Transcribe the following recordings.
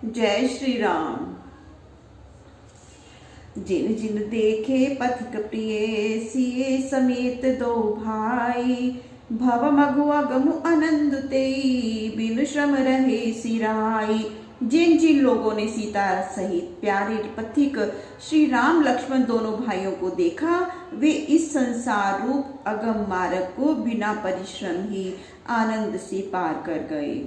जय श्री राम। जिन जिन देखे पथिक प्रिय सिए समेत दो भाई, भव मगु अगमु आनंद तेई बिनु श्रम रहे सिराई। जिन जिन लोगों ने सीता सहित प्यारे पथिक श्री राम लक्ष्मण दोनों भाइयों को देखा, वे इस संसार रूप अगम मार्ग को बिना परिश्रम ही आनंद से पार कर गए।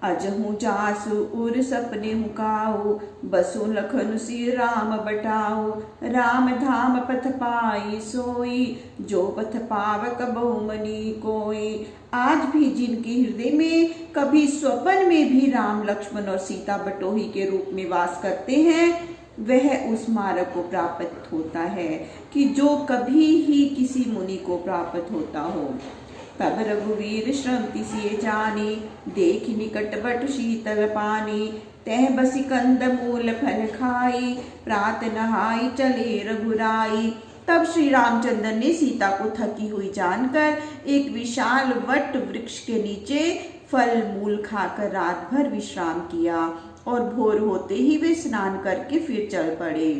अजहू जासु उर सपने मुकाओ, बसु लखन सी राम बटाओ। राम धाम पथ पाई सोई, जो पथ पावक बहुमनी कोई। आज भी जिनके हृदय में कभी स्वप्न में भी राम लक्ष्मण और सीता बटोही के रूप में वास करते हैं, वह उस मार्ग को प्राप्त होता है कि जो कभी ही किसी मुनि को प्राप्त होता हो। तब रघुवीर श्रमति सिए जानी, देखि निकट बट शीतल पानी। तह बसी कंद मूल फल खाई, प्रात नहाई चले रघुराई। तब श्री रामचंद्र ने सीता को थकी हुई जानकर एक विशाल वट वृक्ष के नीचे फल मूल खाकर रात भर विश्राम किया और भोर होते ही वे स्नान करके फिर चल पड़े।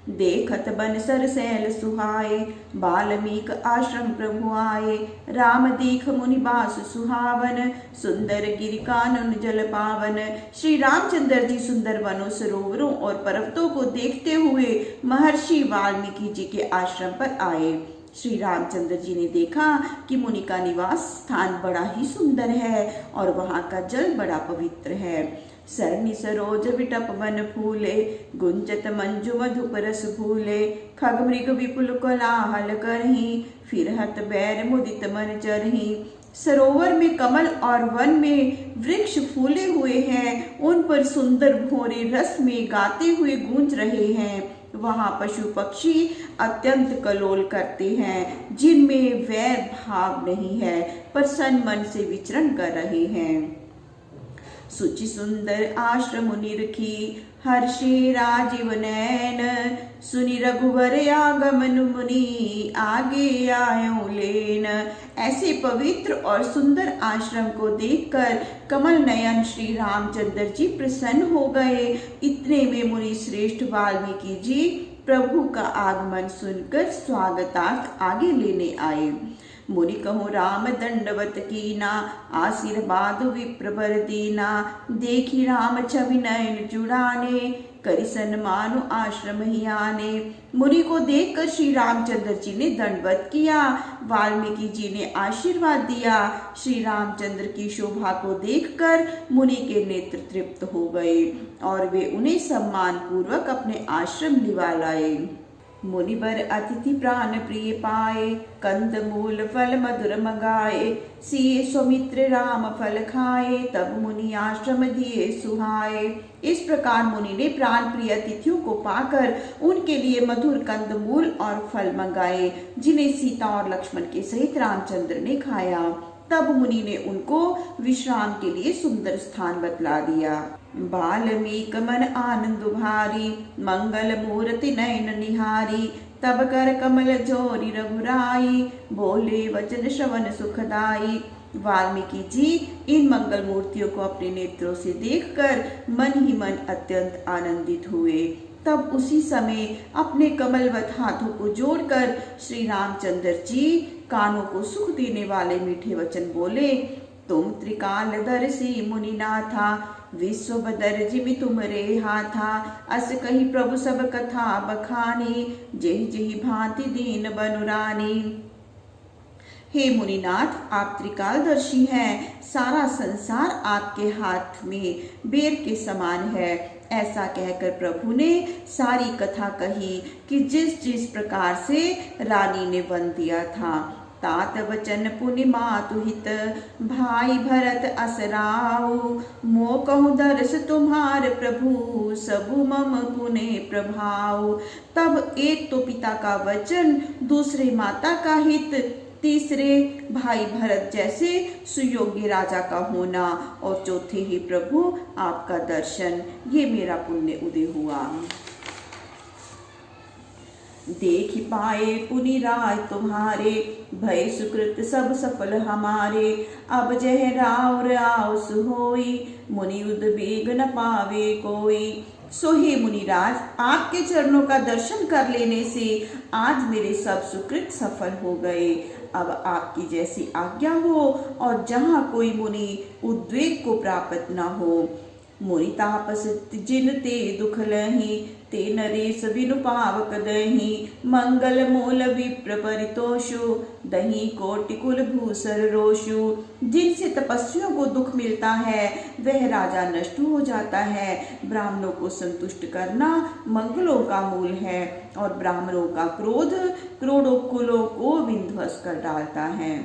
देखत बन सर सैल सुहाए, बाल्मीक आश्रम प्रभु आए। राम दीख मुनि बास सुहावन, सुंदर गिरि कानन जल पावन। श्री रामचंद्र जी सुंदर वनों सरोवरों और पर्वतों को देखते हुए महर्षि वाल्मीकि जी के आश्रम पर आए। श्री रामचंद्र जी ने देखा कि मुनि का निवास स्थान बड़ा ही सुंदर है और वहाँ का जल बड़ा पवित्र है। सरनि सरोज विटप वन फूले, गुंजत मंजु मधुप रस फूले। खग मृग विपुल कोलाहल करही, फिरहत बैर मुदित मन चरही। सरोवर में कमल और वन में वृक्ष फूले हुए हैं, उन पर सुंदर भोरे रस में गाते हुए गूंज रहे हैं। वहाँ पशु पक्षी अत्यंत कलोल करते हैं, जिनमें वैर भाव नहीं है, प्रसन्न मन से विचरण कर रहे हैं। सुचि सुंदर आश्रम निरखी, हर्षे राजीव नैन। सुनि रघुवर आगमन मुनि, आगे आयो लेन। ऐसे पवित्र और सुंदर आश्रम को देखकर कमल नयन श्री रामचंद्र जी प्रसन्न हो गए। इतने में मुनि श्रेष्ठ वाल्मीकि जी प्रभु का आगमन सुनकर स्वागतार्थ आगे लेने आए। मुनि कहूँ राम दंडवत कीना, आशीर्वाद विप्र बर दीना। देखी राम छवि नयन जुड़ाने, करि सन्मान आश्रम ही आने। मुनि को देखकर श्री रामचंद्र जी ने दंडवत किया, वाल्मीकि जी ने आशीर्वाद दिया। श्री रामचंद्र की शोभा को देखकर मुनि के नेत्र तृप्त हो गए और वे उन्हें सम्मान पूर्वक अपने आश्रम लिवा लाए। मुनिवर अतिथि प्राण प्रिय पाए, कंद मूल फल मधुर मंगाए। सिए स्वमित्र राम फल खाए, तब मुनि आश्रम दिए सुहाए। इस प्रकार मुनि ने प्राण प्रिय अतिथियों को पाकर उनके लिए मधुर कंद मूल और फल मंगाए, जिन्हें सीता और लक्ष्मण के सहित रामचंद्र ने खाया। तब मुनि ने उनको विश्राम के लिए सुंदर स्थान बतला दिया। बाल्मीक मन आनंद भारी, मंगल मूर्ति नयन निहारी। तब कर कमल जोरी रघुराई, बोले वचन श्रवण सुखदाई। वाल्मीकि जी इन मंगल मूर्तियों को अपने नेत्रों से देखकर मन ही मन अत्यंत आनंदित हुए। तब उसी समय अपने कमलवत हाथों को जोड़कर श्री रामचंद्र जी कानों को सुख देने वाले मीठे वचन बोले। तुम त्रिकालदर्शी मुनिनाथा, विश्व बदर जिमि तुमरे हाथा। अस कही प्रभु सब कथा बखानी, जेहि जेहि भांति दीन बनुरानी। हे मुनिनाथ, आप त्रिकालदर्शी हैं, सारा संसार आपके हाथ में बेर के समान है। ऐसा कहकर प्रभु ने सारी कथा कही कि जिस जिस प्रकार से रानी ने वन दिया था। तात वचन पुनि मातु हित, भाई भरत असराऊ। मो कहूँ दर्श तुम्हार प्रभु, सबु मम पुने प्रभाऊ। तब एक तो पिता का वचन, दूसरे माता का हित, तीसरे भाई भरत जैसे सुयोग्य राजा का होना और चौथे ही प्रभु आपका दर्शन, ये मेरा पुण्य उदय हुआ। देख पाए पुनि राय तुम्हारे, भय सुकृत सब सफल हमारे, अब जह राव राव सुहोई, मुनि उद्वेग न पावे कोई। सो हे मुनिराज, आपके चरणों का दर्शन कर लेने से आज मेरे सब सुकृत सफल हो गए। अब आपकी जैसी आज्ञा हो और जहाँ कोई मुनि उद्वेग को प्राप्त न हो। मुनि तापस जिन ते दुख लही, ते नरेश बिनु पावक दही, मंगल मूल विप्र परितोषु, दही कोटि कुल भूसर रोषु। जिनसे तपस्वियों को दुख मिलता है वह राजा नष्ट हो जाता है। ब्राह्मणों को संतुष्ट करना मंगलों का मूल है और ब्राह्मणों का क्रोध करोड़ों कुलों को विध्वंस कर डालता है।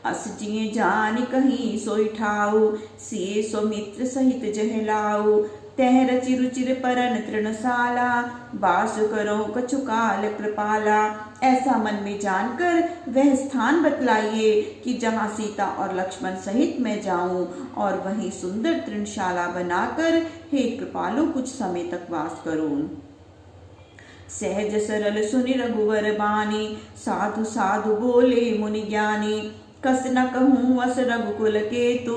अस जिए जान कहीं सोई ठाऊ, सिए सो मित्र सहित जहलाऊ, तह रचि रुचिर परन तृणशाला, वास करो कछु काल कृपाला। ऐसा मन में जानकर वह स्थान बतलाइए कि जहाँ सीता और लक्ष्मण सहित मैं जाऊं और वहीं सुंदर तृणशाला बनाकर हे कृपालु कुछ समय तक वास करूं। सहज सरल सुनि रघुवर बानी, साधु साधु बोले मुनि ज्ञानी, कस न कहूँ वस रघुकुल केतु,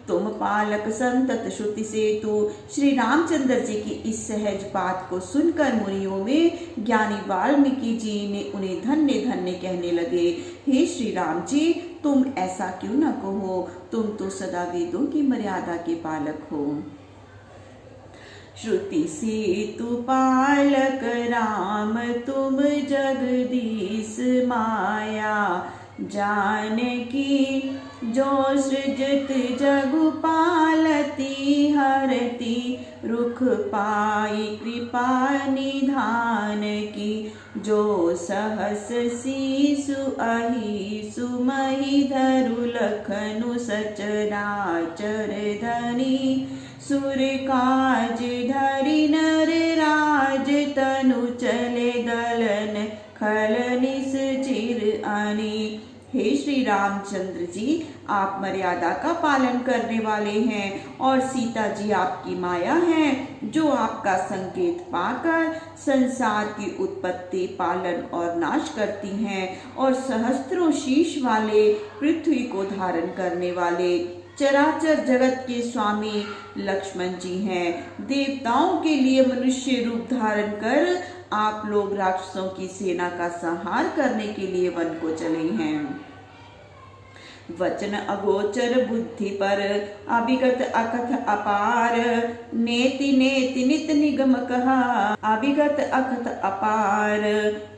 तुम पालक संतत श्रुति सेतु। श्री रामचंद्र जी की इस सहज बात को सुनकर मुनियों में ज्ञानी वाल्मीकि जी ने उन्हें धन्य धन्य कहने लगे। हे श्री राम जी, तुम ऐसा क्यों न कहो, तुम तो सदा वेदों की मर्यादा के पालक हो। श्रुति सेतु पालक राम, तुम जगदीश माया, जानकी जो सृजत जगु पालती, हरती रुख पाई कृपा निधान की, जो सहस शीसु अहिसु मही धरु लखनु सचराचर धनी, सुर काज धरि नर राज, तनु चले दलन खल निश्चिर आनी। हे श्री रामचंद्र जी, आप मर्यादा का पालन करने वाले हैं और सीता जी आपकी माया हैं, जो आपका संकेत पाकर संसार की उत्पत्ति पालन और नाश करती हैं, और सहस्त्रों शीश वाले पृथ्वी को धारण करने वाले चराचर जगत के स्वामी लक्ष्मण जी हैं। देवताओं के लिए मनुष्य रूप धारण कर आप लोग राक्षसों की सेना का संहार करने के लिए वन को चले हैं। वचन अगोचर बुद्धि पर, अभिगत अकथ अपार, नेति नेति नित निगम कहा, अभिगत अकथ अपार।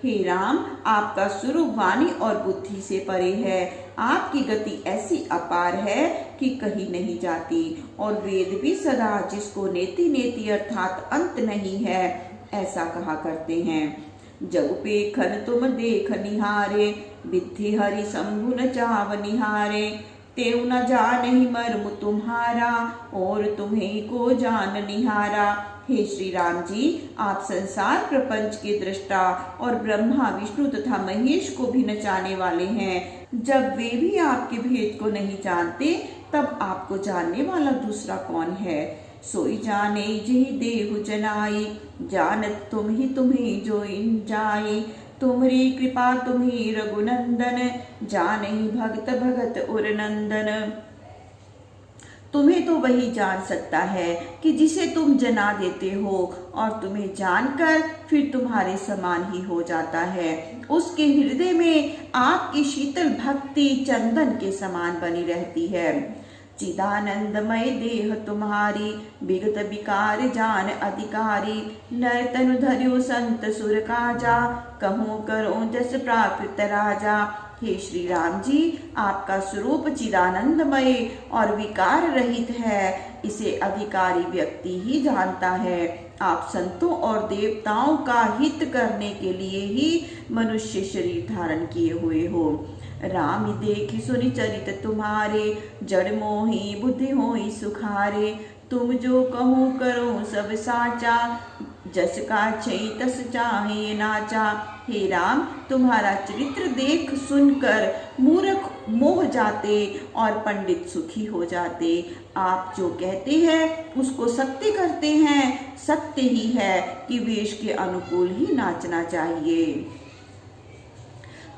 हे राम, आपका स्वरूप वाणी और बुद्धि से परे है। आपकी गति ऐसी अपार है कि कहीं नहीं जाती, और वेद भी सदा जिसको नेति नेति अर्थात अंत नहीं है ऐसा कहा करते हैं। जग पेखन तुम देख निहारे, विद्धि हरि शंभु न चाव निहारे, तेउ न जानहि मर्म तुम्हारा, और तुम्हें को जान निहारा। हे श्री राम जी, आप संसार प्रपंच के दृष्टा और ब्रह्मा विष्णु तथा महेश को भी नचाने वाले हैं। जब वे भी आपके भेद को नहीं जानते, तब आपको जानने वाला दूसरा कौन है। सोई जाने जही देहु जनाई, जानत तुम ही तुम्हें जो इन जाई, तुम्हारी कृपा तुम्ही रघुनंदन, जानहि भक्त भगत उर नंदन। तुम्हें तो वही जान सकता है कि जिसे तुम जना देते हो, और तुम्हें जानकर फिर तुम्हारे समान ही हो जाता है। उसके हृदय में आपकी शीतल भक्ति चंदन के समान बनी रहती है। चिदानंदमय देह तुम्हारी, विगत विकार जान अधिकारी, नर तनु धर्यो संत सुर काजा, कहूँ करो जस प्राकृत राजा। हे श्री राम जी, आपका स्वरूप चिदानंदमय और विकार रहित है, इसे अधिकारी व्यक्ति ही जानता है। आप संतों और देवताओं का हित करने के लिए ही मनुष्य शरीर धारण किए हुए हो। राम देखी सुनि चरित तुम्हारे, जड़ मोही बुद्धि होई सुखारे, तुम जो कहो करो सब साचा, जस का छई तस चाहे नाचा। हे राम, तुम्हारा चरित्र देख सुनकर मूर्ख मोह जाते और पंडित सुखी हो जाते। आप जो कहते हैं उसको सत्य करते हैं। सत्य ही है कि वेश के अनुकूल ही नाचना चाहिए।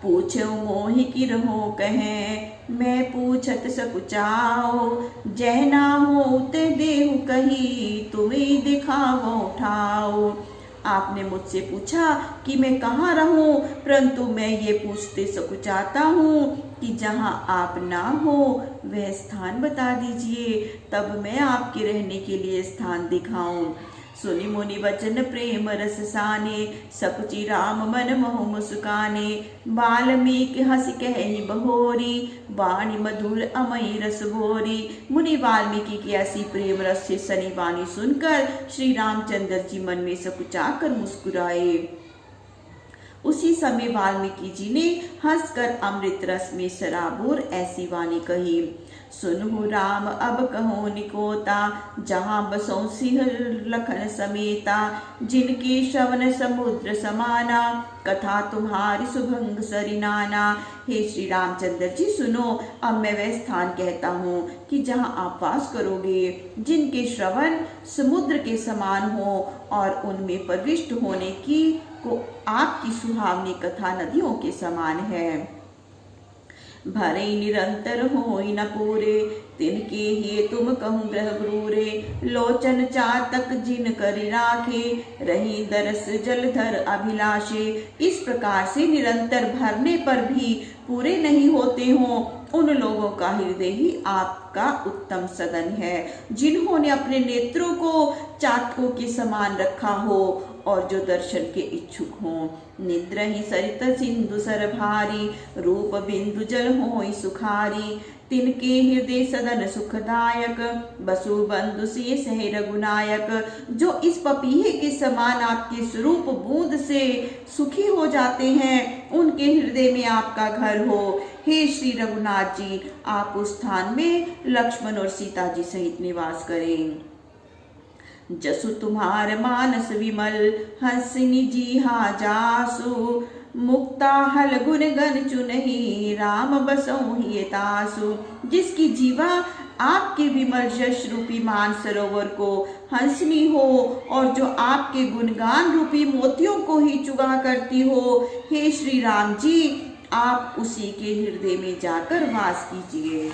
पूछो मोहि की रहो कहें, मैं पूछत सकुचाओ। जह ना हो ते देहु कही, तुम्हें दिखावो ठाओ। आपने मुझसे पूछा कि मैं कहाँ रहूं, परंतु मैं ये पूछते सकुचाता हूँ कि जहाँ आप ना हो वह स्थान बता दीजिए, तब मैं आपके रहने के लिए स्थान दिखाऊं। सुनि मुनि वचन प्रेम रस साने, सकुचि राम मन मोह मुस्काने। वाल्मीकि हंस कहि बहोरी, वाणी मधुर अमई रस भोरी। मुनि वाल्मीकि की ऐसी प्रेम रस से सनी वाणी सुनकर श्री रामचंद्र जी मन में सकुचाकर मुस्कुराए। उसी समय वाल्मीकि जी ने हंसकर अमृत रस में सराबोर ऐसी वाणी कही। सुनहु राम अब कहो निकोता, जहाँ बसो सिंह लखन समेता। जिनके श्रवण समुद्र समाना, कथा तुम्हारी सुभंग सरिनाना। हे श्री रामचंद्र जी सुनो, अब मैं वह स्थान कहता हूँ कि जहाँ आप वास करोगे, जिनके श्रवण समुद्र के समान हो और उनमें प्रविष्ट होने की को आपकी सुहावनी कथा नदियों के समान है। भरे निरंतर होई न पूरे, तिनके ही तुम कहूँ ग्रह गुरूरे। लोचन चातक जिन करि राखे, रही दरस जलधर अभिलाषे। इस प्रकार से निरंतर भरने पर भी पूरे नहीं होते हो, उन लोगों का हृदय ही आपका उत्तम सदन है, जिन्होंने अपने नेत्रों को चातकों के समान रखा हो और जो दर्शन के इच्छुक हों। निद्र ही सरित सिंधु सर भारी, रूप बिंदु जल होई सुखारी। तिनके हृदय सदन सुखदायक, बसु बंधु से सह रघुनायक। जो इस पपीहे के समान आपके स्वरूप बूंद से सुखी हो जाते हैं, उनके हृदय में आपका घर हो। हे श्री रघुनाथ जी, आप उस स्थान में लक्ष्मण और सीता जी सहित निवास करें। जसु तुम्हार मानस विमल, हंसिनी जी हा जासु। मुक्ता हल गुण गण चुनहि, राम बसहु हिय तासु। जिसकी जीवा आपके विमल यश रूपी मान सरोवर को हंसनी हो और जो आपके गुणगान रूपी मोतियों को ही चुगा करती हो, हे श्री राम जी, आप उसी के हृदय में जाकर वास कीजिए।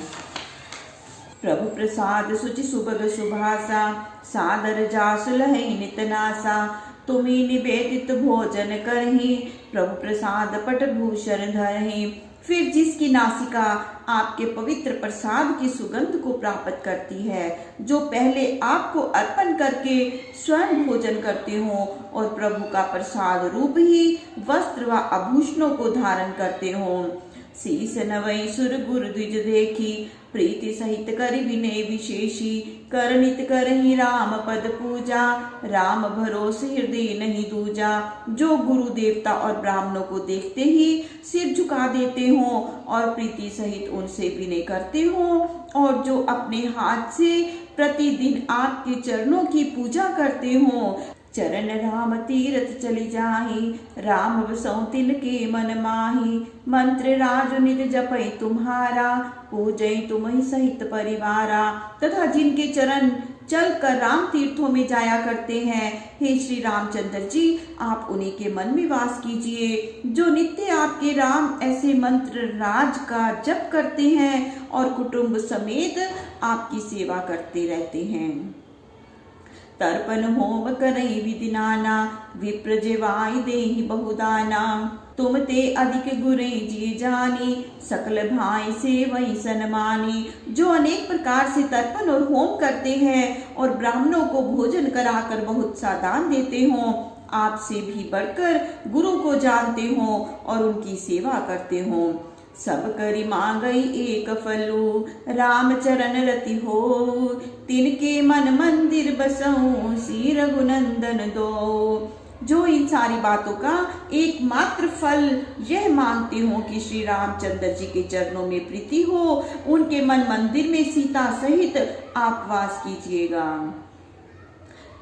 प्रभु प्रसाद सुचि सुभग सुभासा, सादर जासु लहै नित नासा। तुम्ही निवेदित भोजन करहि, प्रभु प्रसाद पट भूषण धरहि। फिर जिसकी नासिका आपके पवित्र प्रसाद की सुगंध को प्राप्त करती है, जो पहले आपको अर्पण करके स्वयं भोजन करते हो और प्रभु का प्रसाद रूप ही वस्त्र व आभूषणों को धारण करते हो। शीस नवै सुर गुर द्विज देखी, प्रीति सहित करि विनय विशेषी। करनित करहि राम पद पूजा, राम भरोसे हृदय नहीं दूजा। जो गुरु देवता और ब्राह्मणों को देखते ही सिर झुका देते हो और प्रीति सहित उनसे विनय करते हो, और जो अपने हाथ से प्रतिदिन आपके चरणों की पूजा करते हो। चरण राम तीरथ चली जाहि, राम बसौ तिनके मन माहि। मंत्र राज नित जपै तुम्हारा, पूजै तुम्हि सहित परिवारा। तथा जिनके चरण चलकर राम तीर्थों में जाया करते हैं, हे श्री रामचंद्र जी, आप उन्हीं के मन में वास कीजिए। जो नित्य आपके राम ऐसे मंत्र राज का जप करते हैं और कुटुंब समेत आपकी सेवा करते रहते हैं। तर्पण होम करई विधि नाना, विप्र जेवाय देहि बहुदाना। तुम ते अधिक गुरे जी जानी, सकल भाई से वही सनमानी। जो अनेक प्रकार से तर्पण और होम करते हैं और ब्राह्मणों को भोजन कराकर बहुत सा दान देते हो, आपसे भी बढ़कर गुरु को जानते हो और उनकी सेवा करते हो। सब करि मांगई एक फलु, राम चरण रति हो। तिनके मन मंदिर बसऊं, श्री रघुनंदन दो। जो इन सारी बातों का एकमात्र फल यह मांगते हो कि श्री रामचंद्र जी के चरणों में प्रीति हो, उनके मन मंदिर में सीता सहित आप वास कीजिएगा।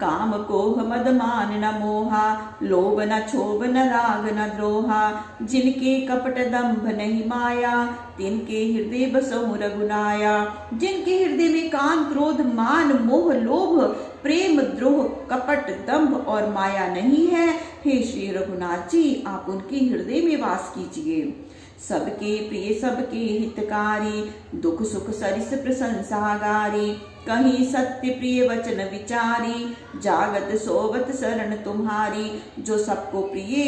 काम कोह मद मान न मोहा, लोभ न क्षोभ न राग न द्रोहा। जिनके कपट दंभ नहीं माया, तिनके हृदय बसहु रघुनाया। जिनके हृदय में काम क्रोध मान मोह लोभ प्रेम द्रोह कपट दंभ और माया नहीं है, हे श्री रघुनाथ जी, आप उनके हृदय में वास कीजिए। सबके प्रिय सबके हितकारी, दुख सुख सरिस प्रशंसागारी, कहीं सत्य प्रिय वचन विचारी, जागत सोवत शरण तुम्हारी। जो सबको प्रिय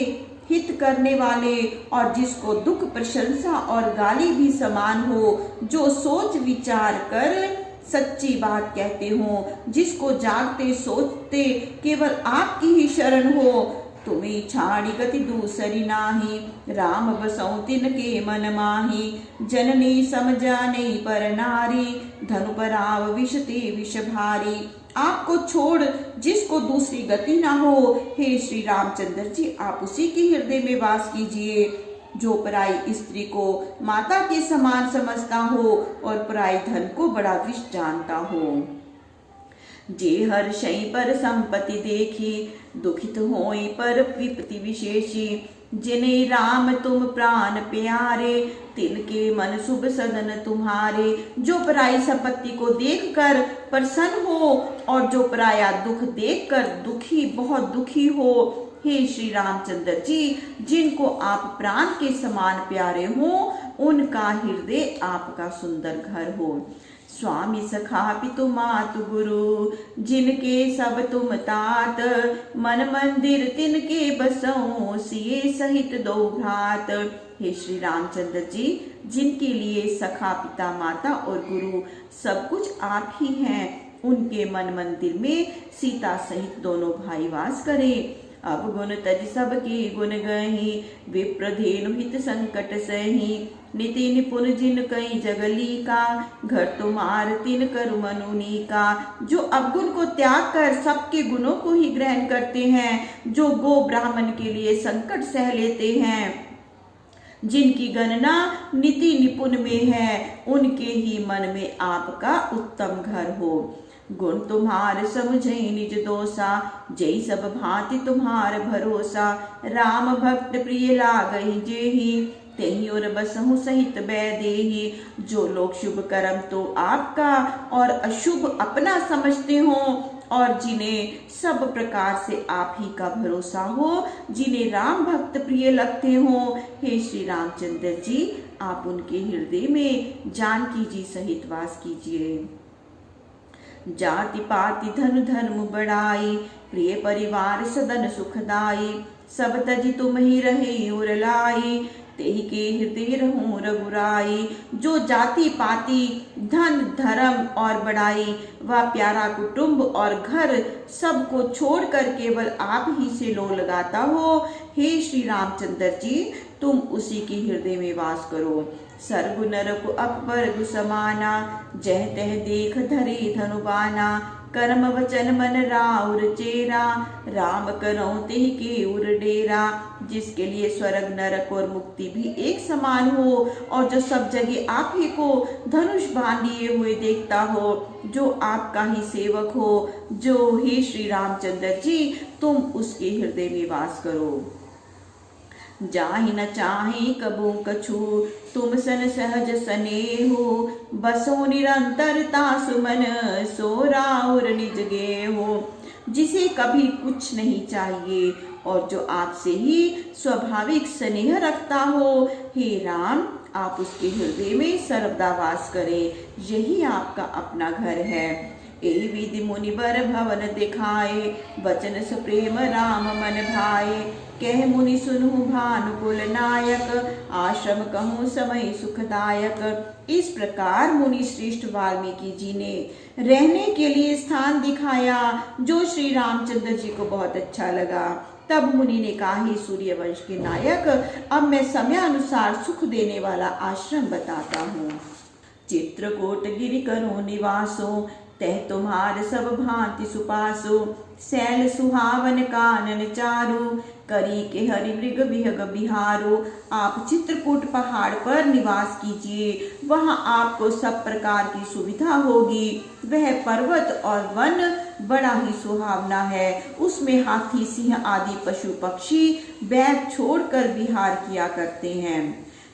हित करने वाले और जिसको दुख प्रशंसा और गाली भी समान हो, जो सोच विचार कर सच्ची बात कहते हो, जिसको जागते सोचते केवल आपकी ही शरण हो। तुम्हें छाड़ी गति दूसरी नाही, राम बसौ तिनके मन माही। जननी समझाने पर नारी, धनु पराव विषते विष भारी। आपको छोड़ जिसको दूसरी गति ना हो, हे श्री रामचंद्र जी आप उसी के हृदय में वास कीजिए। जो पराई स्त्री को माता के समान समझता हो और पराई धन को बड़ा विष जानता हो। जे हर्षई पर संपत्ति देखी, दुखित होई पर विपत्ति विशेषी। जिन्हें राम तुम प्राण प्यारे, तिनके मन शुभ सदन तुम्हारे। जो पराई संपत्ति को देखकर प्रसन्न हो और जो पराया दुख देखकर दुखी बहुत दुखी हो, हे श्री रामचंद्र जी जिनको आप प्राण के समान प्यारे हो, उनका हृदय आपका सुंदर घर हो। स्वामी सखा पितु मातु गुरु, जिनके सब तुम तात। मन मंदिर तिनके बसों, सिए सहित दो भ्रात। हे श्री रामचंद्र जी जिनके लिए सखा पिता माता और गुरु सब कुछ आप ही हैं, उनके मन मंदिर में सीता सहित दोनों भाई वास करें। अब गुण तज सबके गुण गही, विप्रधेनु हित संकट सही। नीति निपुण जिन कई जगली का, घर तुम्हार तिन करु मनुनी का। जो अवगुण को त्याग कर सबके गुणों को ही ग्रहण करते हैं, जो गो ब्राह्मण के लिए संकट सह लेते हैं, जिनकी गणना नीति निपुण में है, उनके ही मन में आपका उत्तम घर हो। गुण तुम्हार समझे निज दोषा, जय सब भांति तुम्हार भरोसा। राम भक्त प्रिय लागहि जेहि, तेहि और बसहु सहित बैदेहि। जो लोग शुभ कर्म तो आपका और अशुभ अपना समझते हो, और जिन्हें सब प्रकार से आप ही का भरोसा हो, जिन्हें राम भक्त प्रिय लगते हो, हे श्री रामचंद्र जी आप उनके हृदय में जानकी जी सहित वास कीजिए। जाति पाति धन धर्म बढ़ाई, प्रिय परिवार सदन सुखदाई। सब तजी तुम ही रहे उर लाई, तेहि के हृदय रहूं रघुराई। जो जाति पाति धन धर्म और बड़ाई व प्यारा कुटुंब और घर सबको छोड़कर केवल आप ही से लो लगाता हो, हे श्री रामचंद्र जी तुम उसी के हृदय में वास करो। सर्गु नरक अकबर गुसमाना, जह तह देख धरे धनुबाना। कर्म वचन मन राउर चेरा, राम करो तेहि के उर डेरा। जिसके लिए स्वर्ग नरक और मुक्ति भी एक समान हो, और जो सब जगह आप ही को धनुष बांध लिए हुए देखता हो, जो आपका ही सेवक हो, जो हे श्री रामचंद्र जी तुम उसके हृदय में वास करो। जाहि न चाहे कबू कछु, तुम सन सहज स्नेहो। बसो निरंतरता सुमन, सो राउर निज गेहो। जिसे कभी कुछ नहीं चाहिए और जो आपसे ही स्वाभाविक स्नेह रखता हो, हे राम आप उसके हृदय में सर्वदा वास करें, यही आपका अपना घर है। एहि विधि मुनि बर भवन दिखाए, वचन सुप्रेम राम मन भाए। कह मुनि सुनु भानुकुल नायक, आश्रम कहूँ समय सुखदायक। इस प्रकार मुनि श्रेष्ठ वाल्मीकि जी ने रहने के लिए स्थान दिखाया, जो श्री रामचंद्र जी को बहुत अच्छा लगा। तब मुनि ने कहा, हे सूर्यवंश के नायक, अब मैं समय अनुसार सुख देने वाला आश्रम बताता हूँ। चित्रकूट गिरि करो निवासो, तह तुम्हार सब भांति सुपासो। सैल सुहावन कानन चारु, करी के हरि मृग विहग बिहारो। आप चित्रकूट पहाड़ पर निवास कीजिए, वहां आपको सब प्रकार की सुविधा होगी। वह पर्वत और वन बड़ा ही सुहावना है, उसमें हाथी सिंह आदि पशु पक्षी बैग छोड़कर विहार किया करते हैं।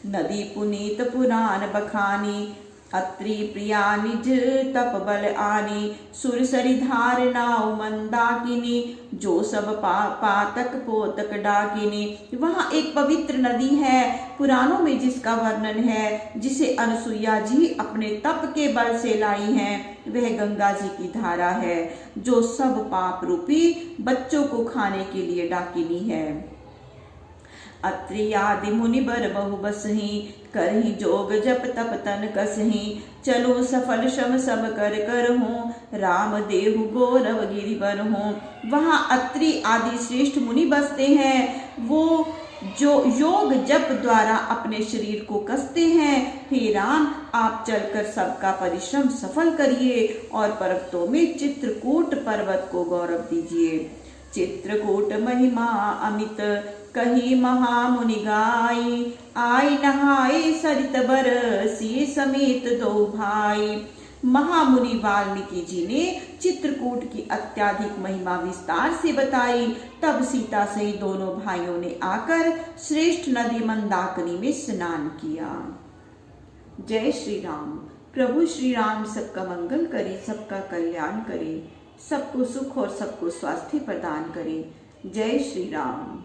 नदी पुनीत पुराण बखानी, अत्रि प्रिया निज तप बल आनी, सुर सरि धार नाव मंदाकिनी, जो सब पातक पोतक डाकिनी। वहाँ एक पवित्र नदी है पुराणों में जिसका वर्णन है, जिसे अनुसुईया जी अपने तप के बल से लाई हैं। वह गंगा जी की धारा है जो सब पाप रूपी बच्चों को खाने के लिए डाकिनी है। अत्रि आदि मुनि बर बहु बसहि, करहि जोग जप तप तन कसहि, चलो सफल श्रम सब कर करहूँ, राम देहु गौरव गिरि बरहूँ। वहाँ अत्रि आदि श्रेष्ठ मुनि बसते हैं, वो जो योग जप द्वारा अपने शरीर को कसते हैं। हे राम, आप चलकर सबका परिश्रम सफल करिए और पर्वतों में चित्रकूट पर्वत को गौरव दीजिए। चित्रकूट महिमा अमित, कही महामुनि गाई, आई नहाए सरित बरसी समेत दो भाई। महामुनि वाल्मीकि जी ने चित्रकूट की अत्यधिक महिमा विस्तार से बताई। तब सीता सहित दोनों भाइयों ने आकर श्रेष्ठ नदी मंदाकिनी में स्नान किया। जय श्री राम। प्रभु श्री राम सबका मंगल करे, सबका कल्याण करे, सबको सुख और सबको स्वास्थ्य प्रदान करे। जय श्री राम।